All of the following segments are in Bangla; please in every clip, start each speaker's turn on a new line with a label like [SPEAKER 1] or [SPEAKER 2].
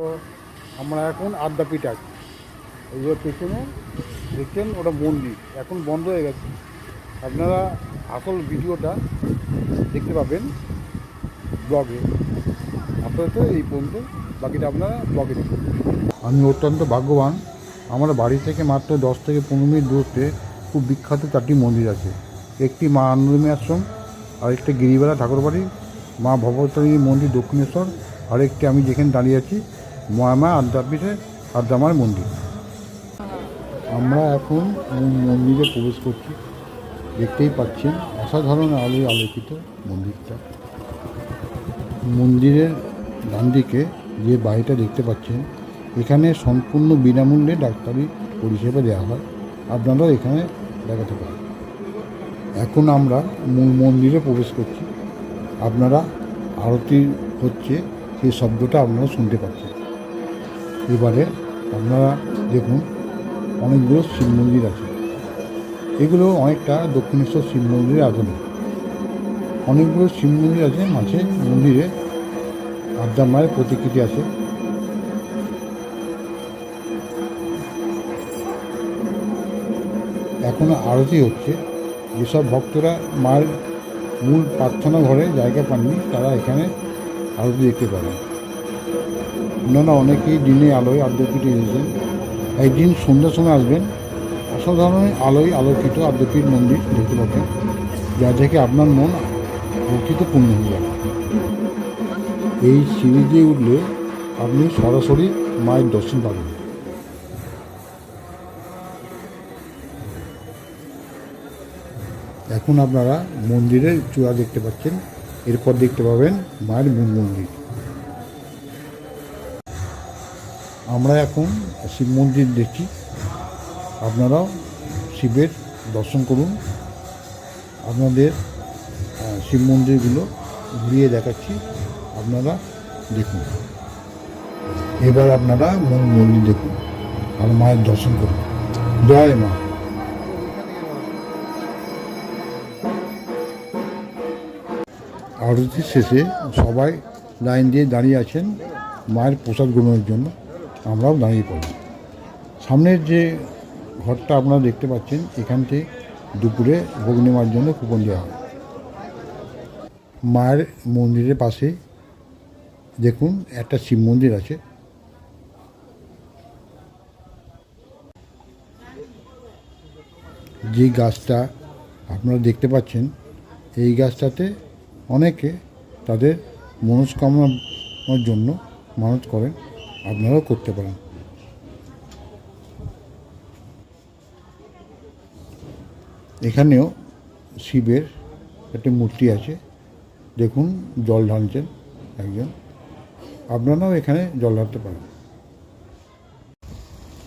[SPEAKER 1] তো আমরা এখন আদ্যাপীঠ আছি। এই যে পেছনে দেখছেন ওটা মন্দির, এখন বন্ধ হয়ে গেছে। আপনারা আসল ভিডিওটা দেখতে পাবেন ব্লগে। আপাতত এই পর্যন্ত, বাকিটা আপনারা ব্লগে দেখুন। আমি অত্যন্ত ভাগ্যবান, আমার বাড়ি থেকে মাত্র 10 থেকে 15 মিনিট দূরত্বে খুব বিখ্যাত 4টি মন্দির আছে। একটি মা আনন্দময়ী আশ্রম, আরেকটি গিরিবেলা ঠাকুরবাড়ি, মা ভবতারিণী মন্দির দক্ষিণেশ্বর, আরেকটি আমি যেখানে দাঁড়িয়ে আছি মহামা আদ্যাপীঠে আদ্যামার মন্দির। আমরা এখন মন্দিরে প্রবেশ করছি। দেখতেই পাচ্ছেন অসাধারণ আলোয় আলোকিত মন্দিরটা। মন্দিরের ডান দিকে যে বাড়িটা দেখতে পাচ্ছেন, এখানে সম্পূর্ণ বিনামূল্যে ডাক্তারি পরিষেবা দেওয়া হয়, আপনারাও এখানে দেখাতে পারেন। এখন আমরা মন্দিরে প্রবেশ করছি। আপনারা আরতি হচ্ছে সেই শব্দটা আপনারা শুনতে পাচ্ছেন। এবারে আপনারা দেখুন অনেকগুলো শিব মন্দির আছে। এগুলো অনেকটা দক্ষিণেশ্বর শিব মন্দিরের আধুনিক। অনেকগুলো শিব মন্দির আছে, মাঝে মন্দিরে আদ্যা মায়ের প্রতিকৃতি আছে। এখন আরতি হচ্ছে। যেসব ভক্তরা মায়ের মূল প্রার্থনা ঘরে জায়গা পাননি, তারা এখানে আরতি দেখতে পারেন। আপনারা অনেকেই দিনে আলোয় আদ্যাপীঠে এসেছেন, একদিন সন্ধ্যার সময় আসবেন। অসাধারণ আলোয় আলোকিত আদ্যাপীঠ মন্দির দেখতে পাবেন, যা থেকে আপনার মন ভক্তিতে পূর্ণ হয়ে যাবে। এই সিঁড়ি দিয়ে উঠলে আপনি সরাসরি মায়ের দর্শন পাবেন। এখন আপনারা মন্দিরের চূড়া দেখতে পাচ্ছেন, এরপর দেখতে পাবেন মায়ের মূল মন্দির। আমরা এখন শিব মন্দির দেখি, আপনারাও শিবের দর্শন করুন। আপনাদের শিব মন্দিরগুলো ঘুরিয়ে দেখাচ্ছি, আপনারা দেখুন। এবার আপনারা মূল মন্দির দেখুন আর মায়ের দর্শন করুন। জয় মা। আরতির শেষে সবাই লাইন দিয়ে দাঁড়িয়ে আছেন মায়ের প্রসাদ গ্রহণের জন্য, আমরাও দাঁড়িয়ে পড়লাম। সামনের যে ঘরটা আপনারা দেখতে পাচ্ছেন, এখান থেকে দুপুরে ভোগ নেওয়ার জন্য কুপন দেওয়া হয়। মায়ের মন্দিরের পাশে দেখুন একটা শিব মন্দির আছে। যে গাছটা আপনারা দেখতে পাচ্ছেন, এই গাছটাতে অনেকে তাদের মনস্কামনার জন্য মানত করেন, আপনারাও করতে পারেন। এখানেও শিবের একটা মূর্তি আছে, দেখুন জল ঢালছেন একজন, আপনারাও এখানে জল ঢালতে পারেন।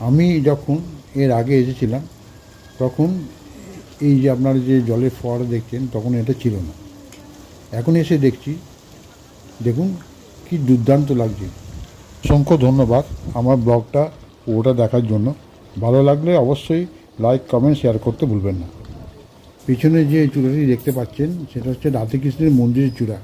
[SPEAKER 1] আমি যখন এর আগে এসেছিলাম, তখন এই যে আপনারা যে জলের ফোয়ারা দেখছেন, তখন এটা ছিল না। এখন এসে দেখছি, দেখুন কি দুর্দান্ত লাগছে। অসংখ্য ধন্যবাদ আমার ব্লগটা পুরোটা দেখার জন্য। ভালো লাগলে অবশ্যই লাইক, কমেন্ট, শেয়ার করতে ভুলবেন না। পিছনে যে চূড়াটি দেখতে পাচ্ছেন, সেটা হচ্ছে রাধাকৃষ্ণের মন্দিরের চূড়া।